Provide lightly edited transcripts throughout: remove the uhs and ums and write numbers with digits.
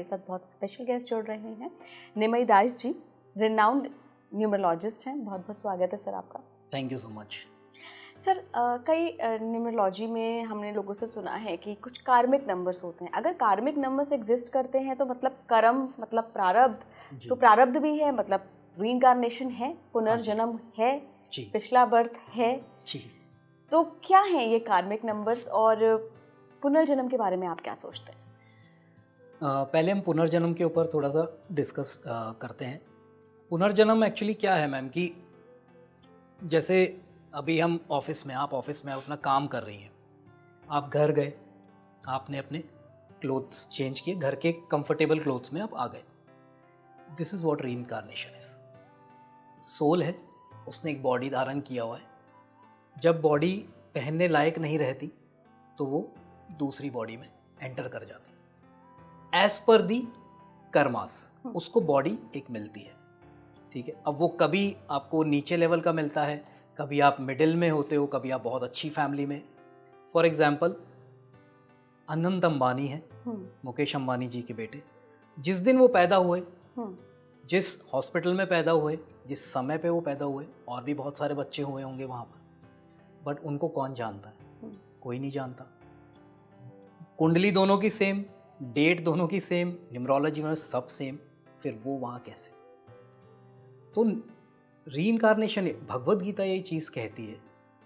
साथ बहुत special guest जुड़ रहे हैं, निमय दास जी, रिनाउंड न्यूमरोलॉजिस्ट हैं। बहुत बहुत स्वागत है सर आपका। Thank you so much. Sir कई न्यूमरोलॉजी में हमने लोगों से सुना है कि कुछ कार्मिक नंबर्स होते हैं। अगर कार्मिक नंबर्स एग्जिस्ट करते हैं तो मतलब कर्म मतलब प्रारब्ध, तो प्रारब्ध भी है, मतलब रीइंकार्नेशन है, पुनर्जन्म है, पिछला बर्थ है जी। तो क्या है ये कार्मिक नंबर्स और पुनर्जन्म के बारे में आप क्या सोचते हैं? पहले हम पुनर्जन्म के ऊपर थोड़ा सा डिस्कस करते हैं। पुनर्जन्म एक्चुअली क्या है मैम, कि जैसे अभी हम ऑफिस में, आप ऑफिस में अपना काम कर रही हैं, आप घर गए, आपने अपने क्लोथ्स चेंज किए, घर के कंफर्टेबल क्लोथ्स में आप आ गए। This is what reincarnation is. Soul है, उसने एक बॉडी धारण किया हुआ है। जब बॉडी पहनने लायक नहीं रहती तो वो दूसरी बॉडी में एंटर कर जाती है। एज पर दी कर्मास उसको बॉडी एक मिलती है, ठीक है। अब वो कभी आपको नीचे लेवल का मिलता है, कभी आप मिडिल में होते हो, कभी आप बहुत अच्छी फैमिली में। फॉर एग्जाम्पल अनंत अंबानी है, मुकेश अंबानी जी के बेटे। जिस दिन वो पैदा हुए, जिस हॉस्पिटल में पैदा हुए, जिस समय पे वो पैदा हुए, और भी बहुत सारे बच्चे हुए होंगे वहाँ पर, बट उनको कौन जानता है? कोई नहीं जानता। कुंडली दोनों की सेम, डेट दोनों की सेम, न्यूमरोलॉजी में सब सेम, फिर वो वहाँ कैसे? तो रीइंकार्नेशन, भगवत गीता यही चीज़ कहती है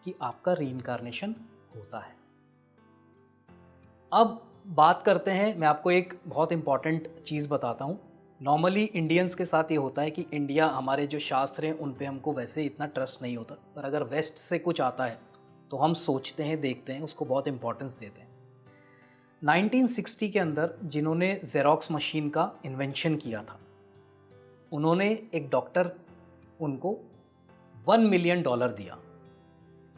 कि आपका रीइंकार्नेशन होता है। अब बात करते हैं, मैं आपको एक बहुत इंपॉर्टेंट चीज़ बताता हूँ। नॉर्मली इंडियंस के साथ ये होता है कि इंडिया, हमारे जो शास्त्र हैं उन पे हमको वैसे इतना ट्रस्ट नहीं होता, पर अगर वेस्ट से कुछ आता है तो हम सोचते हैं, देखते हैं, उसको बहुत इंपॉर्टेंस देते हैं। 1960 के अंदर जिन्होंने जेरोक्स मशीन का इन्वेंशन किया था, उन्होंने एक डॉक्टर उनको $1 मिलियन दिया,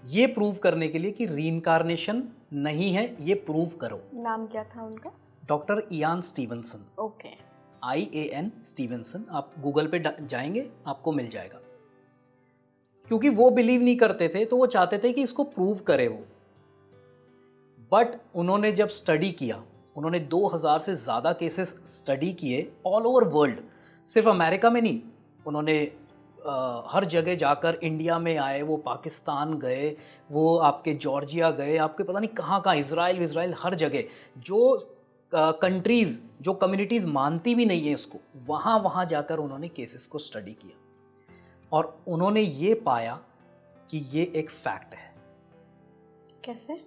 ये प्रूव करने के लिए कि रीइंकार्नेशन नहीं है, ये प्रूव करो। नाम क्या था उनका? Doctor Ian Stevenson. Okay. IAN Stevenson, आप गूगल पे जाएंगे आपको मिल जाएगा। क्योंकि वो बिलीव नहीं करते थे, तो वो चाहते थे कि इसको प्रूव करे वो। बट उन्होंने जब स्टडी किया, उन्होंने 2000 से ज़्यादा केसेस स्टडी किए ऑल ओवर वर्ल्ड, सिर्फ अमेरिका में नहीं, उन्होंने हर जगह जाकर, इंडिया में आए, वो पाकिस्तान गए, वो आपके जॉर्जिया गए, आपके पता नहीं कहाँ कहाँ, इज़राइल, हर जगह जो कंट्रीज़, जो कम्युनिटीज़ मानती भी नहीं है इसको, वहाँ जाकर उन्होंने केसेस को स्टडी किया और उन्होंने ये पाया कि ये एक फैक्ट है। कैसे?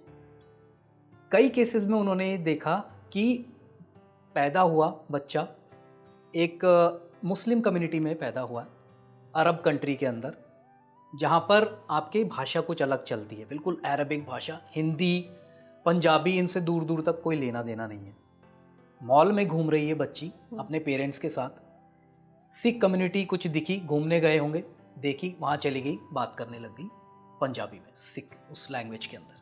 कई केसेस में उन्होंने देखा कि पैदा हुआ बच्चा, एक मुस्लिम कम्युनिटी में पैदा हुआ, अरब कंट्री के अंदर, जहाँ पर आपकी भाषा कुछ अलग चलती है, बिल्कुल अरबिक भाषा, हिंदी, पंजाबी, इनसे दूर दूर तक कोई लेना देना नहीं है। मॉल में घूम रही है बच्ची अपने पेरेंट्स के साथ, सिख कम्युनिटी कुछ दिखी, घूमने गए होंगे, देखी, वहाँ चली गई, बात करने लग गई पंजाबी में, सिख उस लैंग्वेज के अंदर।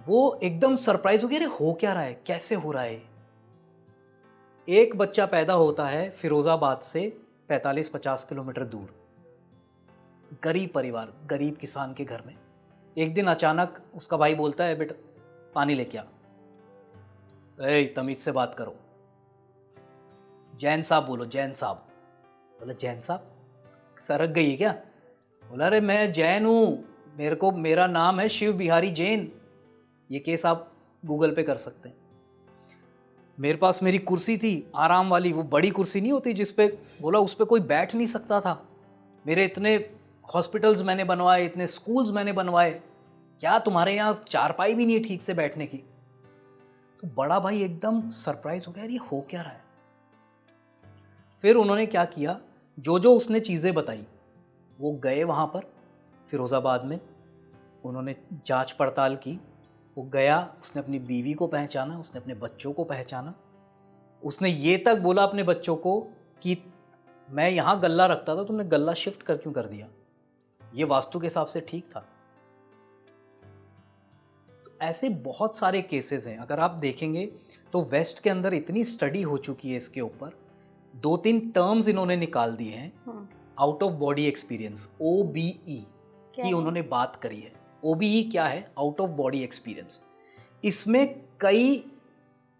वो एकदम सरप्राइज हो गया, अरे हो क्या रहा है, कैसे हो रहा है? एक बच्चा पैदा होता है फिरोजाबाद से 45-50 किलोमीटर दूर, गरीब परिवार, गरीब किसान के घर में। एक दिन अचानक उसका भाई बोलता है, बेटा पानी लेके आ। तमीज से बात करो, जैन साहब बोलो, जैन साहब। बोला जैन साहब, सरक गई है क्या? बोला अरे मैं जैन हूँ, मेरा नाम है शिव बिहारी जैन। ये केस आप गूगल पे कर सकते हैं। मेरे पास मेरी कुर्सी थी आराम वाली, वो बड़ी कुर्सी नहीं होती जिस पे, बोला उस पे कोई बैठ नहीं सकता था। मेरे इतने हॉस्पिटल्स मैंने बनवाए, इतने स्कूल्स मैंने बनवाए, क्या तुम्हारे यहाँ चारपाई भी नहीं है ठीक से बैठने की? तो बड़ा भाई एकदम सरप्राइज हो गया, ये हो क्या रहा है? फिर उन्होंने क्या किया, जो उसने चीज़ें बताई, वो गए वहाँ पर फिरोज़ाबाद में, उन्होंने जांच पड़ताल की। वो गया, उसने अपनी बीवी को पहचाना, उसने अपने बच्चों को पहचाना, उसने ये तक बोला अपने बच्चों को कि मैं यहाँ गल्ला रखता था, तुमने गल्ला शिफ्ट क्यों कर दिया? ये वास्तु के हिसाब से ठीक था। तो ऐसे बहुत सारे केसेस हैं, अगर आप देखेंगे तो वेस्ट के अंदर इतनी स्टडी हो चुकी है इसके ऊपर। 2-3 टर्म्स इन्होंने निकाल दिए हैं, out of body experience, OBE की उन्होंने बात करी है। OBE क्या है? Out of body experience. इसमें कई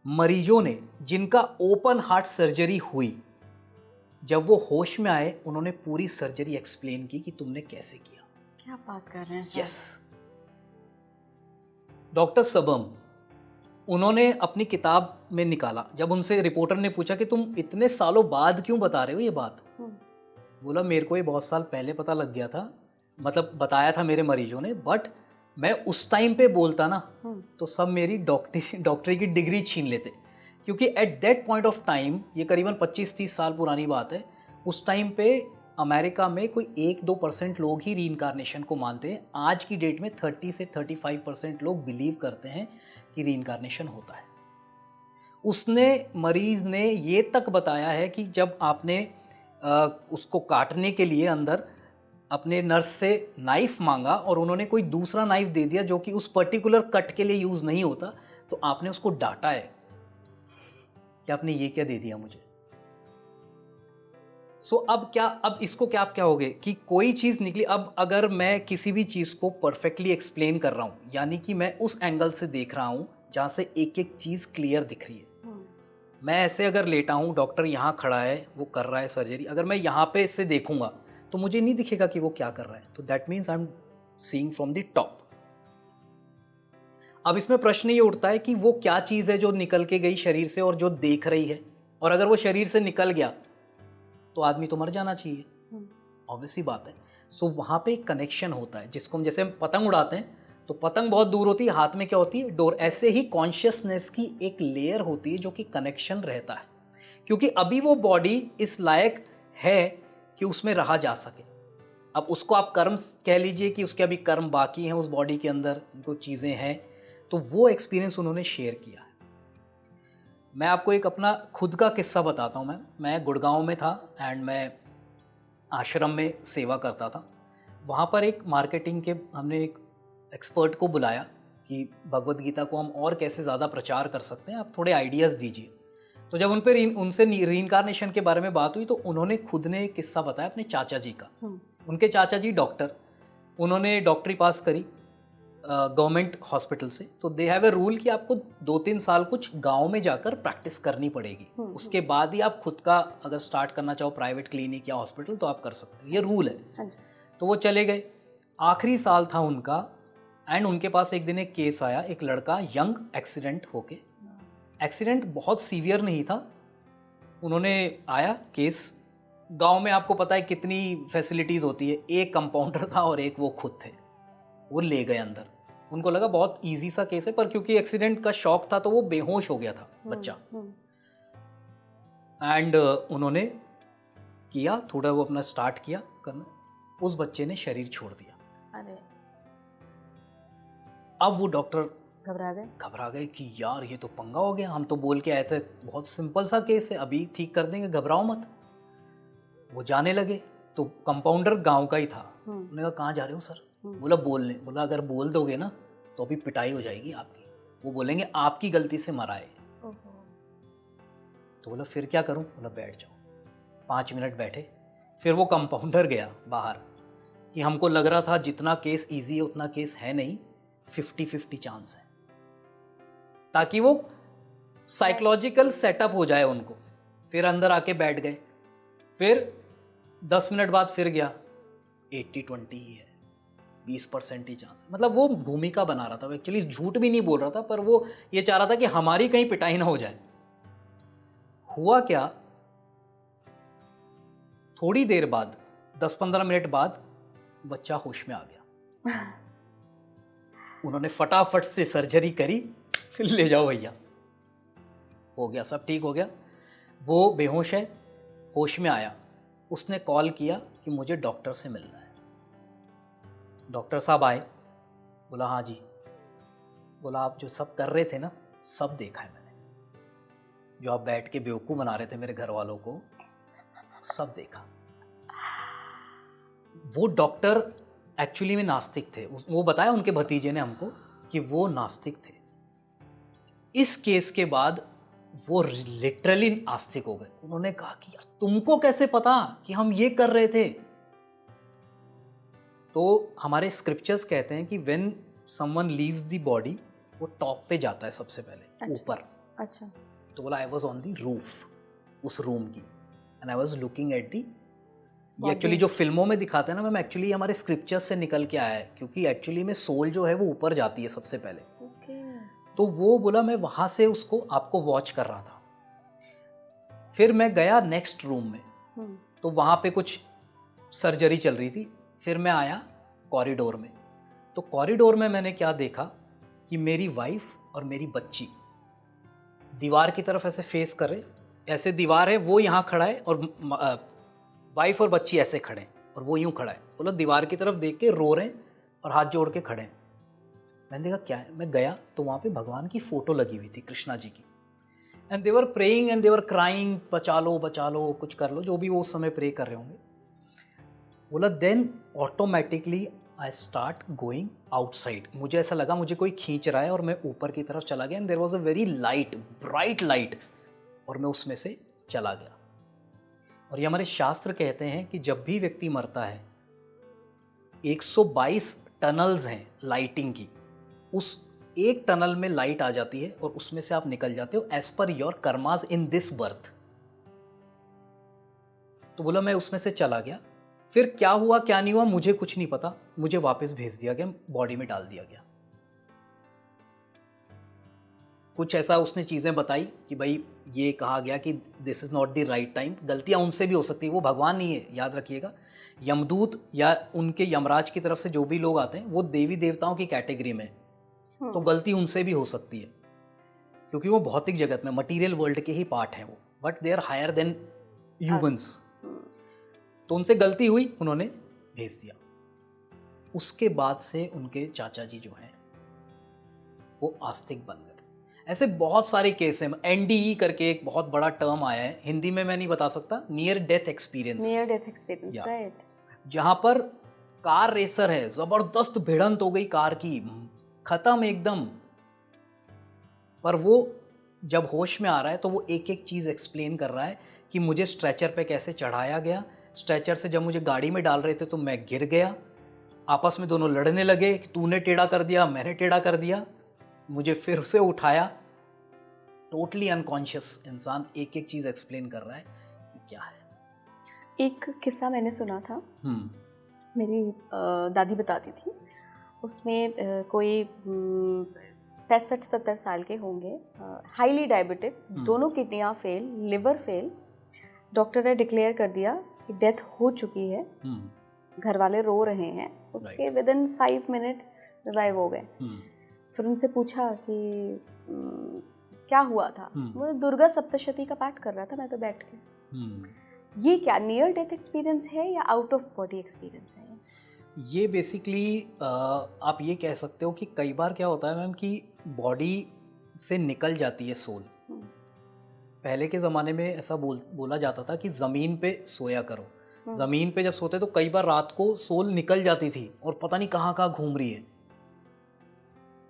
मरीजों ने जिनका ओपन हार्ट सर्जरी हुई, जब वो होश में आए उन्होंने पूरी सर्जरी एक्सप्लेन की कि तुमने कैसे किया। क्या बात कर रहे हैं सर? यस। डॉक्टर सबम, उन्होंने अपनी किताब में निकाला, जब उनसे रिपोर्टर ने पूछा कि तुम इतने सालों बाद क्यों बता रहे हो ये बात, बोला मेरे को ये बहुत साल पहले पता लग गया था, मतलब बताया था मेरे मरीजों ने, बट मैं उस टाइम पे बोलता ना तो सब मेरी डॉक्टरी की डिग्री छीन लेते, क्योंकि at that point of time, ये करीबन 25-30 साल पुरानी बात है, उस टाइम पे अमेरिका में कोई 1-2% लोग ही रीइंकार्नेशन को मानते हैं। आज की डेट में 30 से 35% लोग बिलीव करते हैं कि रीइंकार्नेशन होता है। उसने, मरीज ने ये तक बताया है कि जब आपने उसको काटने के लिए अंदर अपने नर्स से नाइफ मांगा और उन्होंने कोई दूसरा नाइफ दे दिया जो कि उस पर्टिकुलर कट के लिए यूज़ नहीं होता, तो आपने उसको डांटा है कि आपने ये क्या दे दिया मुझे। सो अब इसको क्या आप क्या होगे कि कोई चीज़ निकली। अब अगर मैं किसी भी चीज़ को परफेक्टली एक्सप्लेन कर रहा हूँ, यानी कि मैं उस एंगल से देख रहा हूँ जहाँ से एक एक चीज़ क्लियर दिख रही है। मैं ऐसे अगर लेटा हूँ, डॉक्टर यहाँ खड़ा है, वो कर रहा है सर्जरी, अगर मैं यहाँ पे इससे देखूंगा तो मुझे नहीं दिखेगा कि वो क्या कर रहा है, तो that means I am seeing from the top. अब इसमें प्रश्न ये उठता है कि वो क्या चीज़ है जो निकल के गई शरीर से और जो देख रही है, और अगर वो शरीर से निकल गया तो आदमी तो मर जाना चाहिए, ऑब्वियस सी बात है। सो वहाँ पे एक कनेक्शन होता है, जिसको हम, जैसे हम पतंग उड़ाते हैं तो पतंग बहुत दूर होती है, हाथ में क्या होती है, डोर। ऐसे ही कॉन्शियसनेस की एक लेयर होती है जो कि कनेक्शन रहता है, क्योंकि अभी वो बॉडी इस लायक है कि उसमें रहा जा सके। अब उसको आप कर्म कह लीजिए कि उसके अभी कर्म बाकी हैं उस बॉडी के अंदर, कुछ चीज़ें हैं, तो वो एक्सपीरियंस उन्होंने शेयर किया है। मैं आपको एक अपना खुद का किस्सा बताता हूँ। मैं गुड़गांव में था एंड मैं आश्रम में सेवा करता था। वहाँ पर एक मार्केटिंग के, हमने एक एक्सपर्ट को बुलाया कि भगवत गीता को हम और कैसे ज़्यादा प्रचार कर सकते हैं, आप थोड़े आइडियाज़ दीजिए। तो जब उनसे रीइंकार्नेशन के बारे में बात हुई तो उन्होंने खुद ने एक किस्सा बताया अपने चाचा जी का। उनके चाचा जी डॉक्टर, उन्होंने डॉक्टरी पास करी गवर्नमेंट हॉस्पिटल से। तो दे हैव ए रूल कि आपको 2-3 साल कुछ गांव में जाकर प्रैक्टिस करनी पड़ेगी, उसके बाद ही आप खुद का अगर स्टार्ट करना चाहो प्राइवेट क्लिनिक या हॉस्पिटल तो आप कर सकते हो, ये रूल है। तो वो चले गए, आखिरी साल था उनका, एंड उनके पास एक दिन एक केस आया, एक लड़का यंग एक्सीडेंट होके, एक्सीडेंट बहुत सीवियर नहीं था, उन्होंने आया केस, गांव में आपको पता है कितनी फैसिलिटीज़ होती है, एक कंपाउंडर था और एक वो खुद थे, वो ले गए अंदर। उनको लगा बहुत इजी सा केस है, पर क्योंकि एक्सीडेंट का शॉक था तो वो बेहोश हो गया था बच्चा। एंड उन्होंने किया थोड़ा, वो अपना स्टार्ट किया करना, उस बच्चे ने शरीर छोड़ दिया। अरे, अब वो डॉक्टर घबरा गए कि यार ये तो पंगा हो गया, हम तो बोल के आए थे बहुत सिंपल सा केस है, अभी ठीक कर देंगे, घबराओ मत। वो जाने लगे तो कंपाउंडर गांव का ही था। उन्होंने कहा कहाँ जा रहे हो सर? बोला बोलने। बोला अगर बोल दोगे ना तो अभी पिटाई हो जाएगी आपकी, वो बोलेंगे आपकी गलती से मरा है। तो बोला फिर क्या करूं? बोला बैठ जाओ। 5 मिनट बैठे, फिर वो कंपाउंडर गया बाहर कि हमको लग रहा था जितना केस इजी है उतना केस है नहीं, 50-50 चांस है, ताकि वो साइकोलॉजिकल सेटअप हो जाए उनको। फिर अंदर आके बैठ गए, फिर 10 मिनट बाद फिर गया, 80-20 ही है, 20% ही चांस। मतलब वो भूमिका बना रहा था, वो एक्चुअली झूठ भी नहीं बोल रहा था, पर वो ये चाह रहा था कि हमारी कहीं पिटाई ना हो जाए। हुआ क्या, थोड़ी देर बाद, 10-15 मिनट बाद बच्चा होश में आ गया। उन्होंने फटाफट से सर्जरी करी, फिर ले जाओ भैया, हो गया, सब ठीक हो गया। वो बेहोश है, होश में आया, उसने कॉल किया कि मुझे डॉक्टर से मिलना है। डॉक्टर साहब आए, बोला हाँ जी। बोला आप जो सब कर रहे थे ना, सब देखा है मैंने, जो आप बैठ के बेवकूफ़ बना रहे थे मेरे घर वालों को, सब देखा। वो डॉक्टर एक्चुअली में नास्तिक थे, वो बताया उनके भतीजे ने हमको कि वो नास्तिक थे। इस केस के बाद वो लिटरली नास्तिक हो गए। उन्होंने कहा कि यार तुमको कैसे पता कि हम ये कर रहे थे? तो हमारे स्क्रिप्चर्स कहते हैं कि when someone leaves the body, वो टॉप पे जाता है सबसे पहले, ऊपर, अच्छा। तो बोला I was on the roof उस रूम की, and I was looking at the, ये एक्चुअली जो फिल्मों में दिखाते हैं ना मैम, एक्चुअली हमारे स्क्रिप्चर्स से निकल के आया है, क्योंकि एक्चुअली में सोल जो है वो ऊपर जाती है सबसे पहले। तो वो बोला मैं वहाँ से उसको आपको वॉच कर रहा था। फिर मैं गया नेक्स्ट रूम में, तो वहाँ पे कुछ सर्जरी चल रही थी। फिर मैं आया कॉरिडोर में, तो कॉरिडोर में मैंने क्या देखा कि मेरी वाइफ और मेरी बच्ची दीवार की तरफ ऐसे फेस कर रहे, ऐसे दीवार है, वो यहाँ खड़ा है और वाइफ और बच्ची ऐसे खड़े हैं और वो यूँ खड़ा है। बोला दीवार की तरफ देख के रो रहे हैं और हाथ जोड़ के खड़े हैं। मैंने देखा क्या है, मैं गया तो वहाँ पे भगवान की फ़ोटो लगी हुई थी, कृष्णा जी की, and they were praying and they were crying, बचा लो कुछ कर लो, जो भी वो उस समय प्रे कर रहे होंगे। बोला then automatically I start going outside. मुझे ऐसा लगा मुझे कोई खींच रहा है और मैं ऊपर की तरफ चला गया, and there was a very light, bright light, और मैं उसमें से चला गया। और ये हमारे शास्त्र कहते हैं कि जब भी व्यक्ति मरता है 122 टनल्स हैं लाइटिंग की, उस एक टनल में लाइट आ जाती है और उसमें से आप निकल जाते हो as per your karmas in this birth. तो बोला मैं उसमें से चला गया। फिर क्या हुआ क्या नहीं हुआ मुझे कुछ नहीं पता, मुझे वापस भेज दिया गया, बॉडी में डाल दिया गया। कुछ ऐसा उसने चीज़ें बताई कि भाई ये कहा गया कि this is not the right time. गलतियाँ उनसे भी हो सकती है, वो भगवान नहीं है, याद रखिएगा। यमदूत या उनके यमराज की तरफ से जो भी लोग आते हैं वो देवी देवताओं की कैटेगरी में, तो गलती उनसे भी हो सकती है, क्योंकि वो भौतिक जगत में मटीरियल वर्ल्ड के ही पार्ट हैं वो, but they are higher than humans. तो उनसे गलती हुई, उन्होंने भेज दिया। उसके बाद से उनके चाचा जी जो हैं वो आस्तिक बन गए। ऐसे बहुत सारे केस हैं। एनडीई करके एक बहुत बड़ा टर्म आया है, हिंदी में मैं नहीं बता सकता, near death experience. Near death experience, right. जहां पर कार रेसर है, जबरदस्त भिड़ंत हो गई कार की, खत्म एकदम, पर वो जब होश में आ रहा है तो वो एक एक चीज एक्सप्लेन कर रहा है कि मुझे स्ट्रेचर पे कैसे चढ़ाया गया, स्ट्रेचर से जब मुझे गाड़ी में डाल रहे थे तो मैं गिर गया, आपस में दोनों लड़ने लगे कि तूने टेढ़ा कर दिया, मैंने टेढ़ा कर दिया, मुझे फिर से उठाया। टोटली अनकॉन्शियस इंसान एक एक चीज़ एक्सप्लेन कर रहा है कि क्या है। एक किस्सा मैंने सुना था, मेरी दादी बताती थी। उसमें कोई 65-70 साल के होंगे, हाईली डायबिटिक, दोनों किडनियाँ फेल, लिवर फेल। डॉक्टर ने डिक्लेयर कर दिया कि डेथ हो चुकी है, घर वाले रो रहे हैं। उसके विदिन 5 मिनट्स रिवाइव हो गए। फिर उनसे पूछा कि क्या हुआ था, वो दुर्गा सप्तशती का पाठ कर रहा था मैं तो बैठ के। ये क्या नियर डेथ एक्सपीरियंस है या आउट ऑफ बॉडी एक्सपीरियंस है? ये बेसिकली आप ये कह सकते हो कि कई बार क्या होता है मैम कि बॉडी से निकल जाती है सोल। पहले के ज़माने में ऐसा बोला जाता था कि ज़मीन पे सोया करो। ज़मीन पे जब सोते तो कई बार रात को सोल निकल जाती थी और पता नहीं कहाँ कहाँ घूम रही है।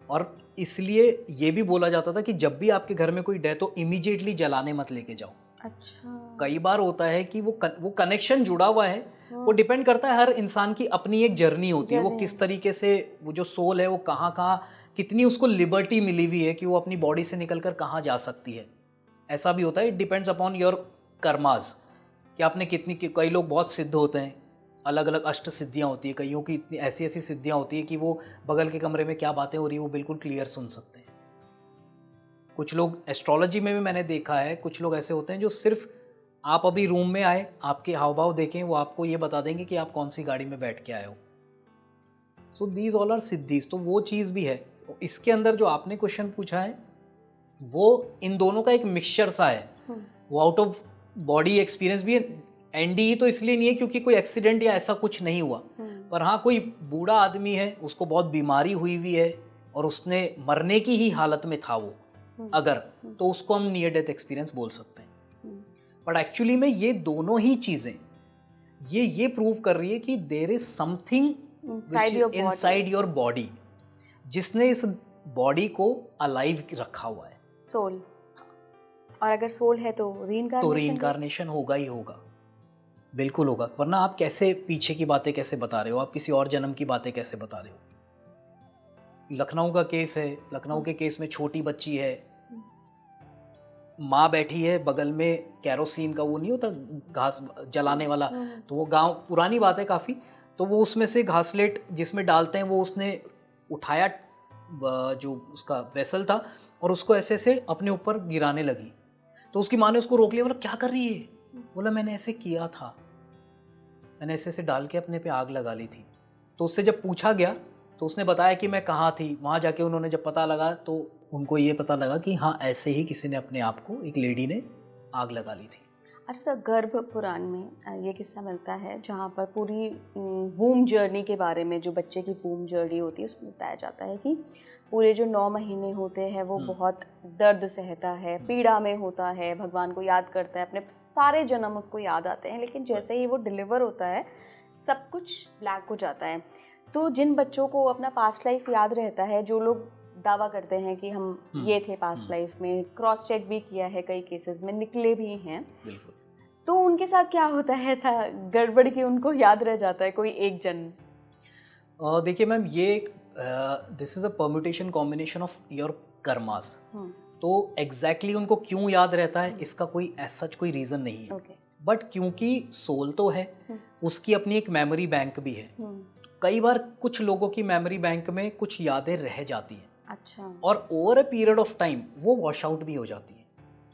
और इसलिए ये भी बोला जाता था कि जब भी आपके घर में कोई डेथ हो इमीडिएटली जलाने मत लेके जाओ। अच्छा। कई बार होता है कि वो कनेक्शन जुड़ा हुआ है, वो डिपेंड करता है, हर इंसान की अपनी एक जर्नी होती है, वो किस तरीके से, वो जो सोल है वो कहाँ कहाँ, कितनी उसको लिबर्टी मिली हुई है कि वो अपनी बॉडी से निकलकर कहाँ जा सकती है। ऐसा भी होता है, it depends upon your karmas कि आपने कितनी, कई लोग बहुत सिद्ध होते हैं, अलग अलग अष्ट सिद्धियाँ होती है, कईयों की इतनी ऐसी ऐसी सिद्धियाँ होती है कि वो बगल के कमरे में क्या बातें हो रही है वो बिल्कुल क्लियर सुन सकते हैं। कुछ लोग एस्ट्रोलॉजी में भी मैंने देखा है, कुछ लोग ऐसे होते हैं जो सिर्फ आप अभी रूम में आए, आपके हाव भाव देखें, वो आपको ये बता देंगे कि आप कौन सी गाड़ी में बैठ के आए हो। सो दीज ऑल आर सिद्धीज। तो वो चीज़ भी है। तो इसके अंदर जो आपने क्वेश्चन पूछा है वो इन दोनों का एक मिक्सचर सा है। वो आउट ऑफ बॉडी एक्सपीरियंस भी है। एनडीई तो इसलिए नहीं है क्योंकि कोई एक्सीडेंट या ऐसा कुछ नहीं हुआ, पर हाँ कोई बूढ़ा आदमी है, उसको बहुत बीमारी हुई हुई है और उसने मरने की ही हालत में था वो, अगर, तो उसको हम नियर डेथ एक्सपीरियंस बोल सकते हैं। बट एक्चुअली में ये दोनों ही चीज़ें ये प्रूव कर रही है कि there is something inside your body जिसने इस बॉडी को अलाइव रखा हुआ है, सोल। और अगर सोल है तो रीइंकार्नेशन होगा ही होगा, बिल्कुल होगा, वरना आप कैसे पीछे की बातें कैसे बता रहे हो, आप किसी और जन्म की बातें कैसे बता रहे हो। लखनऊ का केस है, लखनऊ के केस में छोटी बच्ची है, माँ बैठी है बगल में, कैरोसिन का वो नहीं होता घास जलाने वाला, तो वो गांव पुरानी बात है काफ़ी, तो वो उसमें से घासलेट जिसमें डालते हैं वो उसने उठाया जो उसका वेसल था और उसको ऐसे से अपने ऊपर गिराने लगी। तो उसकी माँ ने उसको रोक लिया, बोला क्या कर रही है? बोला मैंने ऐसे किया था, मैंने ऐसे ऐसे डाल के अपने पे आग लगा ली थी। तो उससे जब पूछा गया तो उसने बताया कि मैं कहाँ थी। वहाँ जाके उन्होंने जब पता लगा तो उनको ये पता लगा कि हाँ ऐसे ही किसी ने अपने आप को, एक लेडी ने आग लगा ली थी। अच्छा सर, गर्भ पुराण में ये किस्सा मिलता है जहाँ पर पूरी वूम जर्नी के बारे में, जो बच्चे की वूम जर्नी होती है उसमें बताया जाता है कि पूरे जो 9 महीने होते हैं वो बहुत दर्द सहता है, पीड़ा में होता है, भगवान को याद करता है, अपने सारे जन्म उसको याद आते हैं, लेकिन जैसे ही वो डिलीवर होता है सब कुछ ब्लैक हो जाता है। तो जिन बच्चों को अपना पास्ट लाइफ याद रहता है, जो लोग दावा करते हैं कि हम ये थे पास्ट लाइफ में, क्रॉस चेक भी किया है, कई केसेस में निकले भी हैं, तो उनके साथ क्या होता है ऐसा गड़बड़ कि उनको याद रह जाता है कोई एक जन्म? देखिए मैम, ये एक this is a permutation combination of your karmas. तो एग्जैक्टली उनको क्यों याद रहता है इसका कोई सच कोई रीज़न नहीं है, बट क्योंकि सोल तो है, उसकी अपनी एक मेमोरी बैंक भी है। कई बार कुछ लोगों की मेमोरी बैंक में कुछ यादें रह जाती हैं। अच्छा। और over a period of time वो वॉश आउट भी हो जाती है।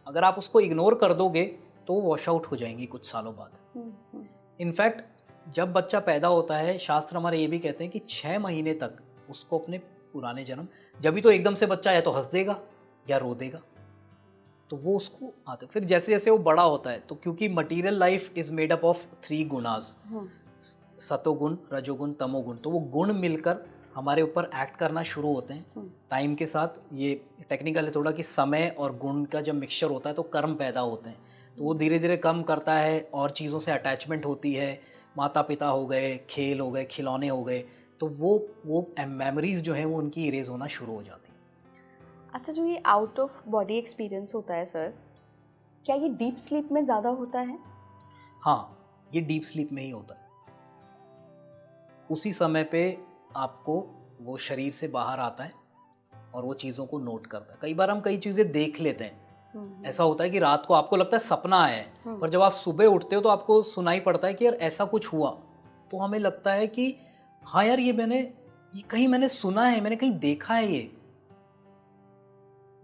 अगर आप उसको इग्नोर कर दोगे तो वो वॉश आउट हो जाएंगी कुछ सालों बाद। इनफैक्ट जब बच्चा पैदा होता है, शास्त्र हमारे ये भी कहते हैं कि 6 महीने तक उसको अपने पुराने जन्म, जब भी तो एकदम से बच्चा या तो हंस देगा या रो देगा, तो वो उसको आते। फिर जैसे जैसे वो बड़ा होता है, तो क्योंकि material life is made up of 3 गुणास, सतोगुण, रजोगुण, तमोगुण, तो वो गुण मिलकर हमारे ऊपर एक्ट करना शुरू होते हैं टाइम के साथ। ये टेक्निकल है थोड़ा कि समय और गुण का जब मिक्सचर होता है तो कर्म पैदा होते हैं, तो वो धीरे धीरे कम करता है और चीज़ों से अटैचमेंट होती है, माता पिता हो गए, खेल हो गए, खिलौने हो गए, तो वो मेमोरीज जो हैं वो उनकी इरेज होना शुरू हो जाती हैं। अच्छा, जो ये आउट ऑफ बॉडी एक्सपीरियंस होता है सर, क्या ये डीप स्लीप में ज़्यादा होता है? हाँ, ये डीप स्लीप में ही होता है। उसी समय पे आपको वो शरीर से बाहर आता है और वो चीज़ों को नोट करता है। कई बार हम कई चीज़ें देख लेते हैं, ऐसा होता है कि रात को आपको लगता है सपना आया है, पर जब आप सुबह उठते हो तो आपको सुनाई पड़ता है कि यार ऐसा कुछ हुआ, तो हमें लगता है कि हाँ यार ये कहीं मैंने सुना है, मैंने कहीं देखा है ये,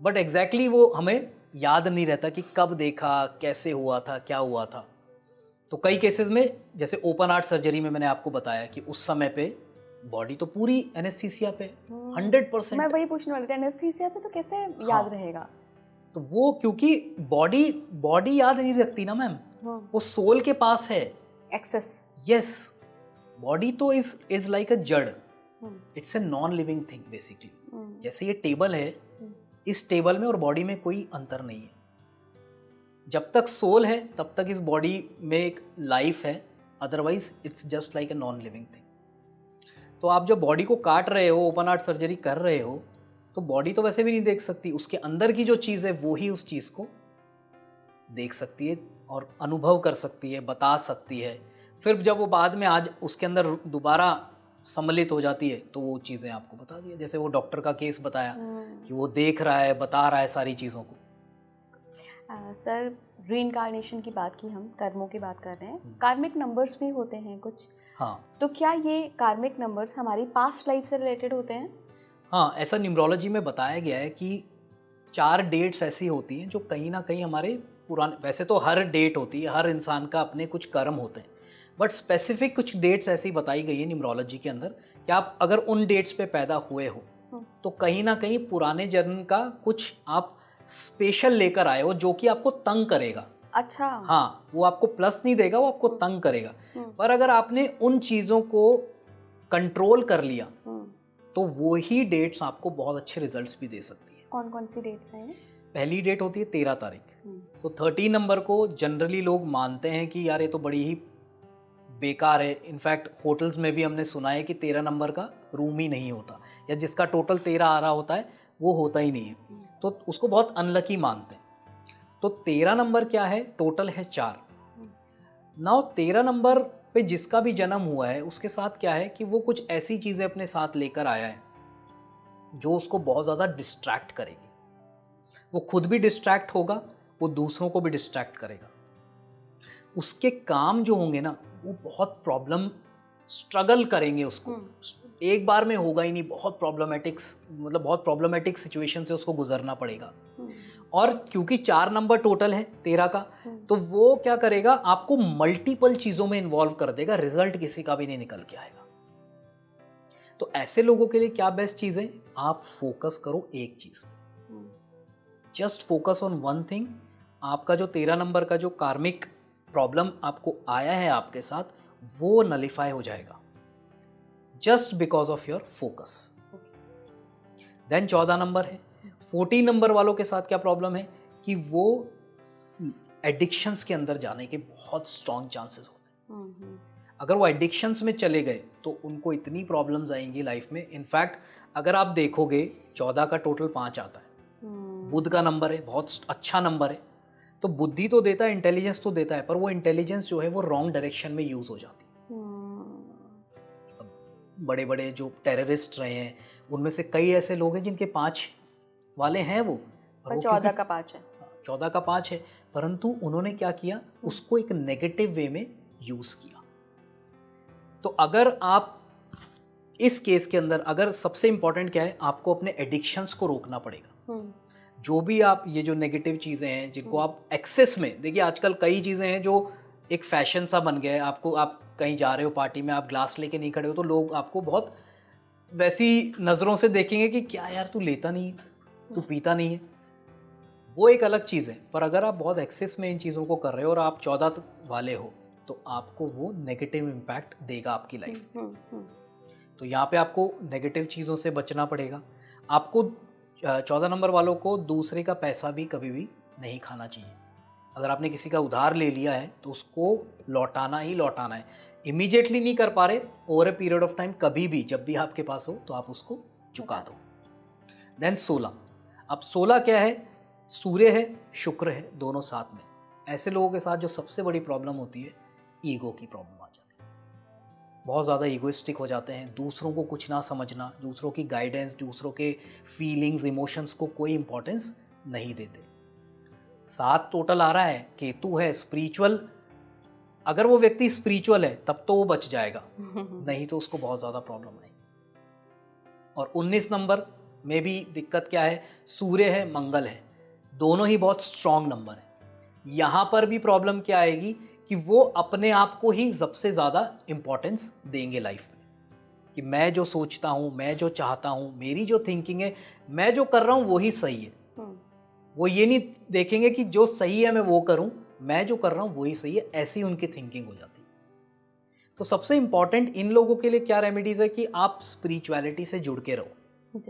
बट एग्जैक्टली वो हमें याद नहीं रहता कि कब देखा, कैसे हुआ था, क्या हुआ था। तो कई केसेस में, जैसे ओपन हार्ट सर्जरी में मैंने आपको बताया कि उस समय पे बॉडी तो पूरी एनेस्थीसिया पे 100%। मैं वही पूछने वाली थी, एनेस्थीसिया पे तो कैसे याद रहेगा? तो वो क्योंकि बॉडी याद नहीं रखती ना मैम, वो सोल के पास है एक्सेस। यस, बॉडी तो इज लाइक अ जड़, it's a non living thing basically. जैसे ये टेबल है, इस टेबल में और बॉडी में कोई अंतर नहीं है। जब तक सोल है तब तक इस बॉडी में एक लाइफ है, otherwise it's just like a non living thing. तो आप जब बॉडी को काट रहे हो, ओपन हार्ट सर्जरी कर रहे हो, तो बॉडी तो वैसे भी नहीं देख सकती, उसके अंदर की जो चीज़ है वो ही उस चीज़ को देख सकती है और अनुभव कर सकती है, बता सकती है। फिर जब वो बाद में आज उसके अंदर दोबारा सम्मिलित हो जाती है तो वो चीज़ें आपको बता दी। जैसे वो डॉक्टर का केस बताया कि वो देख रहा है, बता रहा है सारी चीज़ों को। सर, रीइंकार्नेशन की बात की, हम कर्मों की बात कर रहे हैं, कार्मिक नंबर्स भी होते हैं कुछ। हाँ, तो क्या ये कार्मिक नंबर्स हमारी पास्ट लाइफ से रिलेटेड होते हैं? हाँ, ऐसा न्यूमरोलॉजी में बताया गया है कि 4 डेट्स ऐसी होती हैं जो कहीं ना कहीं हमारे पुराने, वैसे तो हर डेट होती है, हर इंसान का अपने कुछ कर्म होते हैं, बट स्पेसिफिक कुछ डेट्स ऐसी बताई गई है न्यूमरोलॉजी के अंदर कि आप अगर उन डेट्स पे पैदा हुए हो तो कहीं ना कहीं पुराने जन्म का कुछ आप स्पेशल लेकर आए हो जो कि आपको तंग करेगा। अच्छा। हाँ, वो आपको प्लस नहीं देगा, वो आपको तंग करेगा। पर अगर आपने उन चीज़ों को कंट्रोल कर लिया तो वो ही डेट्स आपको बहुत अच्छे रिजल्ट्स भी दे सकती है। कौन कौन सी डेट्स हैं? पहली डेट होती है 13 तारीख। सो 13 नंबर को जनरली लोग मानते हैं कि यार ये तो बड़ी ही बेकार है। इनफैक्ट होटल्स में भी हमने सुना है कि 13 नंबर का रूम ही नहीं होता, या जिसका टोटल 13 आ रहा होता है वो होता ही नहीं है, तो उसको बहुत अनलकी मानते हैं। तो 13 नंबर क्या है? टोटल है 4। नाउ 13 नंबर पे जिसका भी जन्म हुआ है उसके साथ क्या है कि वो कुछ ऐसी चीज़ें अपने साथ लेकर आया है जो उसको बहुत ज़्यादा डिस्ट्रैक्ट करेगी। वो खुद भी डिस्ट्रैक्ट होगा, वो दूसरों को भी डिस्ट्रैक्ट करेगा। उसके काम जो होंगे ना वो बहुत प्रॉब्लम स्ट्रगल करेंगे उसको, एक बार में होगा ही नहीं, बहुत प्रॉब्लमेटिक सिचुएशन से उसको गुजरना पड़ेगा। और क्योंकि 4 नंबर टोटल है 13 का, तो वो क्या करेगा, आपको मल्टीपल चीजों में इन्वॉल्व कर देगा, रिजल्ट किसी का भी नहीं निकल के आएगा। तो ऐसे लोगों के लिए क्या बेस्ट चीज है, आप फोकस करो एक चीज पे, just focus on one thing. आपका जो 13 नंबर का जो कार्मिक प्रॉब्लम आपको आया है आपके साथ, वो नलिफाई हो जाएगा just because of your focus. Then 14 number है। 14 नंबर वालों के साथ क्या प्रॉब्लम है कि वो एडिक्शंस के अंदर जाने के बहुत स्ट्रॉन्ग चांसेस होते हैं। अगर वो एडिक्शंस में चले गए तो उनको इतनी प्रॉब्लम्स आएंगी लाइफ में। इनफैक्ट अगर आप देखोगे 14 का टोटल 5 आता है, बुध का नंबर है, बहुत अच्छा नंबर है, तो बुद्धि तो देता है, इंटेलिजेंस तो देता है, पर वो इंटेलिजेंस जो है वो रॉन्ग डायरेक्शन में यूज हो जाती है। बड़े बड़े जो टेररिस्ट रहे हैं उनमें से कई ऐसे लोग हैं जिनके 5 वाले हैं वो, पर 14 का 5 है, 14 का 5 है, परंतु उन्होंने क्या किया, उसको एक नेगेटिव वे में यूज किया। तो अगर आप इस केस के अंदर, अगर सबसे इंपॉर्टेंट क्या है, आपको अपने एडिक्शंस को रोकना पड़ेगा। जो भी आप ये जो नेगेटिव चीजें हैं जिनको आप एक्सेस में, देखिए आजकल कई चीजें हैं जो एक फैशन सा बन गया है। आपको, आप कहीं जा रहे हो पार्टी में, आप ग्लास लेके नहीं खड़े हो तो लोग आपको बहुत वैसी नजरों से देखेंगे कि क्या यार तू लेता नहीं है, तू पीता नहीं है। वो एक अलग चीज है, पर अगर आप बहुत एक्सेस में इन चीजों को कर रहे हो और आप 14 वाले हो तो आपको वो नेगेटिव इम्पैक्ट देगा आपकी लाइफ में। तो यहाँ पे आपको नेगेटिव चीज़ों से बचना पड़ेगा। आपको 14 नंबर वालों को दूसरे का पैसा भी कभी भी नहीं खाना चाहिए। अगर आपने किसी का उधार ले लिया है तो उसको लौटाना ही लौटाना है। इमीडिएटली नहीं कर पा रहे, over a period of time कभी भी जब भी आपके पास हो तो आप उसको चुका दो। देन 16। अब 16 क्या है, सूर्य है, शुक्र है, दोनों साथ में। ऐसे लोगों के साथ जो सबसे बड़ी प्रॉब्लम होती है, ईगो की प्रॉब्लम आ जाती है। बहुत ज़्यादा ईगोइस्टिक हो जाते हैं, दूसरों को कुछ ना समझना, दूसरों की गाइडेंस, दूसरों के फीलिंग्स, इमोशंस को कोई इंपॉर्टेंस नहीं देते। 7 टोटल आ रहा है, केतु है, स्पिरिचुअल। अगर वो व्यक्ति स्पिरिचुअल है तब तो वो बच जाएगा, नहीं तो उसको बहुत ज़्यादा प्रॉब्लम आएगी। और 19 नंबर में भी दिक्कत क्या है, सूर्य है, मंगल है, दोनों ही बहुत स्ट्रॉन्ग नंबर है। यहाँ पर भी प्रॉब्लम क्या आएगी कि वो अपने आप को ही सबसे ज़्यादा इम्पोर्टेंस देंगे लाइफ में, कि मैं जो सोचता हूँ, मैं जो चाहता हूँ, मेरी जो थिंकिंग है, मैं जो कर रहा हूँ वही सही है। वो ये नहीं देखेंगे कि जो सही है मैं वो करूँ, मैं जो कर रहा हूँ वही सही है, ऐसी उनकी थिंकिंग हो जाती है। तो सबसे इम्पॉर्टेंट इन लोगों के लिए क्या रेमेडीज़ है कि आप स्पिरिचुअलिटी से जुड़ के रहो,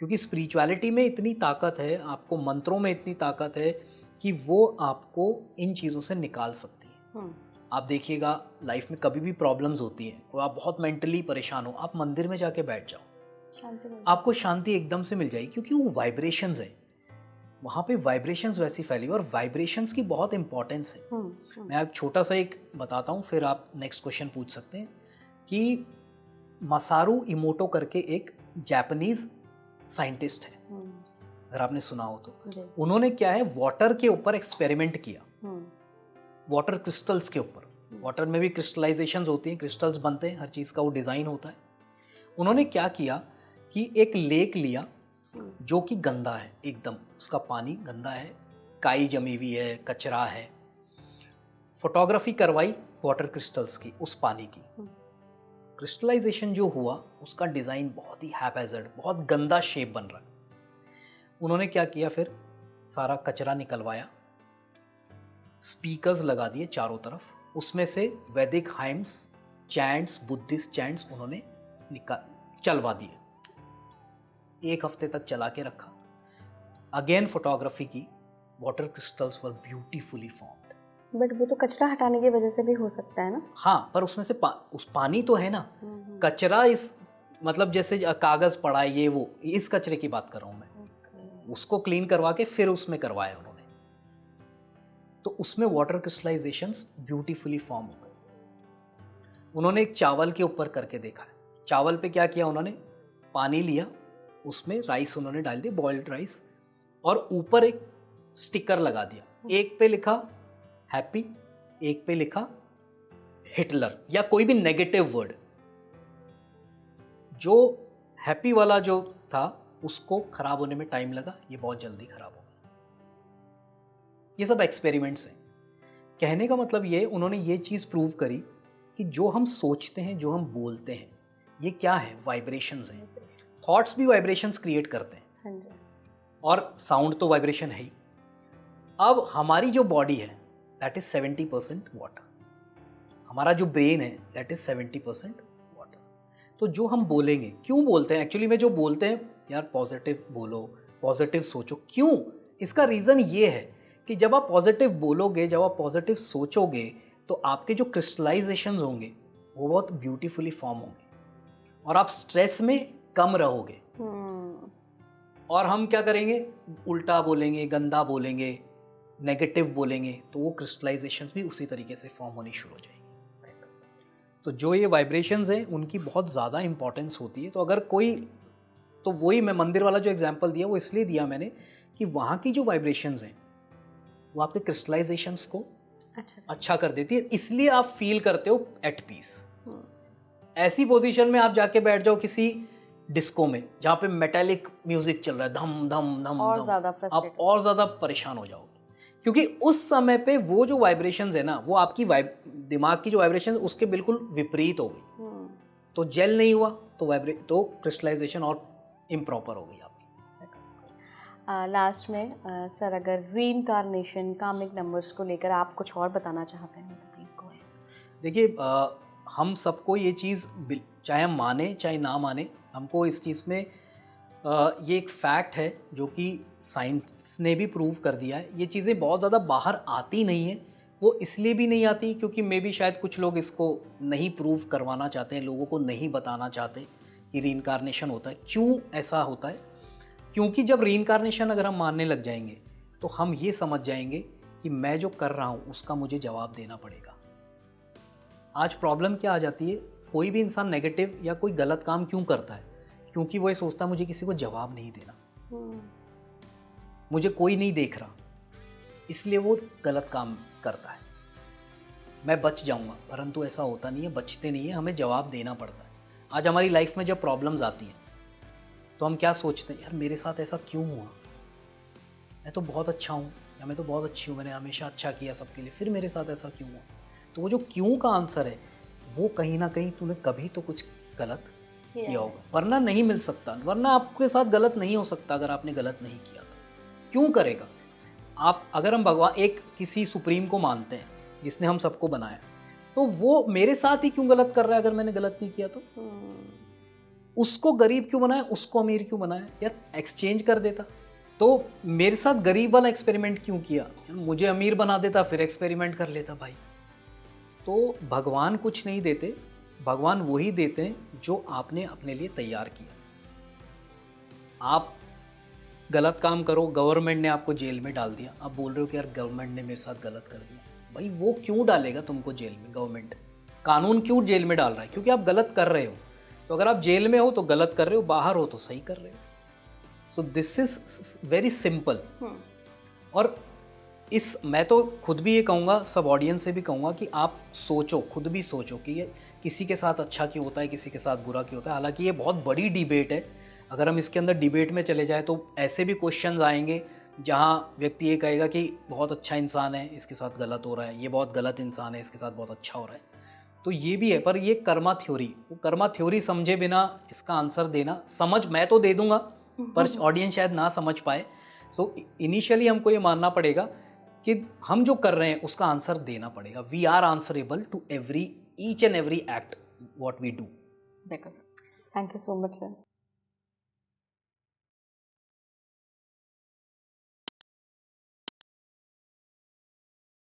क्योंकि स्पिरिचुअलिटी में इतनी ताकत है, आपको मंत्रों में इतनी ताकत है कि वो आपको इन चीज़ों से निकाल सकती है। आप देखिएगा लाइफ में कभी भी प्रॉब्लम्स होती हैं और आप बहुत मेंटली परेशान हो, आप मंदिर में जाके बैठ जाओ, आपको शांति एकदम से मिल जाएगी, क्योंकि वो वाइब्रेशंस है, वहाँ पे वाइब्रेशंस वैसी फैली, और वाइब्रेशंस की बहुत इंपॉर्टेंस है। मैं एक छोटा सा एक बताता हूँ, फिर आप नेक्स्ट क्वेश्चन पूछ सकते हैं। कि मसारू इमोटो करके एक जापानीज साइंटिस्ट है, अगर आपने सुना हो तो। उन्होंने क्या है, वाटर के ऊपर एक्सपेरिमेंट किया, वाटर क्रिस्टल्स के ऊपर। वाटर में भी क्रिस्टलाइजेशंस होती हैं, क्रिस्टल्स बनते हैं, हर चीज़ का वो डिज़ाइन होता है। उन्होंने क्या किया कि एक लेक लिया जो कि गंदा है एकदम, उसका पानी गंदा है, काई जमी हुई है, कचरा है। फोटोग्राफी करवाई वाटर क्रिस्टल्स की, उस पानी की। क्रिस्टलाइजेशन जो हुआ उसका डिज़ाइन बहुत ही हैपहैज़र्ड, बहुत गंदा शेप बन रहा है। उन्होंने क्या किया, फिर सारा कचरा निकलवाया, स्पीकर्स लगा दिए चारों तरफ, उसमें से वैदिक हाइम्स, चैंट्स, बुद्धिस्ट चैंट्स उन्होंने चलवा दिए। 1 हफ्ते तक चला के रखा, अगेन फोटोग्राफी की, water crystals were beautifully formed. But वो तो कचरा हटाने की वजह से भी हो सकता है ना। हाँ, पर उसमें से उस पानी तो है ना, कचरा इस मतलब जैसे कागज पड़ा है, ये वो, इस कचरे की बात कर रहा हूँ मैं। उसको क्लीन करवा के फिर उसमें करवाया उन्होंने, तो उसमें वाटर क्रिस्टलाइजेशंस ब्यूटीफुली फॉर्म हो गए। उन्होंने एक चावल के ऊपर करके देखा है। चावल पे क्या किया उन्होंने, पानी लिया, उसमें राइस उन्होंने डाल दिया, बॉइल्ड राइस, और ऊपर एक स्टिकर लगा दिया एक पे लिखा हैप्पी, एक पे लिखा हिटलर या कोई भी नेगेटिव वर्ड। जो हैप्पी वाला जो था उसको खराब होने में टाइम लगा, ये बहुत जल्दी खराब हो गया। ये सब एक्सपेरिमेंट्स हैं। कहने का मतलब ये, उन्होंने ये चीज़ प्रूव करी कि जो हम सोचते हैं, जो हम बोलते हैं, ये क्या है, वाइब्रेशंस हैं। थॉट्स भी वाइब्रेशंस क्रिएट करते हैं और साउंड तो वाइब्रेशन है ही। अब हमारी जो बॉडी है दैट इज 70% वाटर, हमारा जो ब्रेन है दैट इज 70% वाटर। तो जो हम बोलेंगे, क्यों बोलते हैं एक्चुअली में, जो बोलते हैं यार पॉजिटिव बोलो, पॉजिटिव सोचो, क्यों? इसका रीज़न ये है कि जब आप पॉजिटिव बोलोगे, जब आप पॉजिटिव सोचोगे, तो आपके जो क्रिस्टलाइजेशंस होंगे वो बहुत ब्यूटीफुली फॉर्म होंगे और आप स्ट्रेस में कम रहोगे। और हम क्या करेंगे, उल्टा बोलेंगे, गंदा बोलेंगे, नेगेटिव बोलेंगे, तो वो क्रिस्टलाइजेशंस भी उसी तरीके से फॉर्म होनी शुरू हो जाएंगी। तो जो ये वाइब्रेशंस हैं उनकी बहुत ज़्यादा इंपॉर्टेंस होती है। तो अगर कोई, तो वही मैं मंदिर वाला जो एग्जांपल दिया वो इसलिए दिया मैंने कि वहाँ की जो वाइब्रेशंस हैं वो आपके क्रिस्टलाइजेशंस को अच्छा कर देती है, इसलिए आप फील करते हो एट पीस। ऐसी पोजीशन में आप जाके बैठ जाओ किसी डिस्को में जहाँ पे मेटालिक म्यूजिक चल रहा है, धम धम धम और धम, ज़्यादा आप और ज़्यादा परेशान हो जाओगे, क्योंकि उस समय पे वो जो वाइब्रेशंस है ना, वो आपकी दिमाग की जो वाइब्रेशन उसके बिल्कुल विपरीत हो गई। तो जेल नहीं हुआ, तो क्रिस्टलाइजेशन और इम्प्रॉपर हो गई आपकी। लास्ट में सर, अगर रीइंकार्नेशन, कार्मिक नंबर्स को लेकर आप कुछ और बताना चाहते हैं तो प्लीज़ गो अहेड। देखिए, हम सबको ये चीज़, चाहे हम माने चाहे ना माने, हमको इस चीज़ में ये एक फैक्ट है जो कि साइंस ने भी प्रूव कर दिया है। ये चीज़ें बहुत ज़्यादा बाहर आती नहीं हैं, वो इसलिए भी नहीं आती क्योंकि मे बी शायद कुछ लोग इसको नहीं प्रूव करवाना चाहते हैं, लोगों को नहीं बताना चाहते कि रीइंकार्नेशन होता है। क्यों ऐसा होता है? क्योंकि जब रीइंकार्नेशन अगर हम मानने लग जाएंगे तो हम ये समझ जाएंगे कि मैं जो कर रहा हूँ उसका मुझे जवाब देना पड़ेगा। आज प्रॉब्लम क्या आ जाती है, कोई भी इंसान नेगेटिव या कोई गलत काम क्यों करता है? क्योंकि वो ये सोचता है मुझे किसी को जवाब नहीं देना, मुझे कोई नहीं देख रहा, इसलिए वो गलत काम करता है, मैं बच जाऊंगा। परंतु ऐसा होता नहीं है, बचते नहीं है, हमें जवाब देना पड़ता है। आज हमारी लाइफ में जब प्रॉब्लम्स आती हैं तो हम क्या सोचते हैं, यार मेरे साथ ऐसा क्यों हुआ, मैं तो बहुत अच्छा हूँ या मैं तो बहुत अच्छी हूँ, मैंने हमेशा अच्छा किया सबके लिए, फिर मेरे साथ ऐसा क्यों हुआ? तो वो जो क्यों का आंसर है वो कहीं ना कहीं तूने कभी तो कुछ गलत किया होगा, वरना नहीं मिल सकता, वरना आपके साथ गलत नहीं हो सकता। अगर आपने गलत नहीं किया तो क्यों करेगा आप? अगर हम भगवान, एक किसी सुप्रीम को मानते हैं जिसने हम सबको बनाया, तो वो मेरे साथ ही क्यों गलत कर रहा है अगर मैंने गलत नहीं किया तो? उसको गरीब क्यों बनाया, उसको अमीर क्यों बनाया? यार एक्सचेंज कर देता। तो मेरे साथ गरीब वाला एक्सपेरिमेंट क्यों किया, मुझे अमीर बना देता, फिर एक्सपेरिमेंट कर लेता भाई। तो भगवान कुछ नहीं देते, भगवान वही देते हैं जो आपने अपने लिए तैयार किया। आप गलत काम करो, गवर्नमेंट ने आपको जेल में डाल दिया, आप बोल रहे हो कि यार गवर्नमेंट ने मेरे साथ गलत कर दिया। भाई वो क्यों डालेगा तुमको जेल में? गवर्नमेंट, कानून क्यों जेल में डाल रहा है? क्योंकि आप गलत कर रहे हो। तो अगर आप जेल में हो तो गलत कर रहे हो, बाहर हो तो सही कर रहे हो। So this is very simple. और मैं तो खुद भी ये कहूँगा, सब ऑडियंस से भी कहूँगा कि आप सोचो, खुद भी सोचो कि ये किसी के साथ अच्छा क्यों होता है, किसी के साथ बुरा क्यों होता है। हालांकि ये बहुत बड़ी डिबेट है, अगर हम इसके अंदर डिबेट में चले जाए तो ऐसे भी क्वेश्चंस आएंगे जहाँ व्यक्ति ये कहेगा कि बहुत अच्छा इंसान है, इसके साथ गलत हो रहा है, ये बहुत गलत इंसान है, इसके साथ बहुत अच्छा हो रहा है। तो ये भी है, पर ये कर्मा थ्योरी, वो कर्मा थ्योरी समझे बिना इसका आंसर देना, समझ मैं तो दे दूंगा पर ऑडियंस शायद ना समझ पाए। सो इनिशियली हमको ये मानना पड़ेगा कि हम जो कर रहे हैं उसका आंसर देना पड़ेगा। We are answerable to each and every act what we do. Thank you so much sir.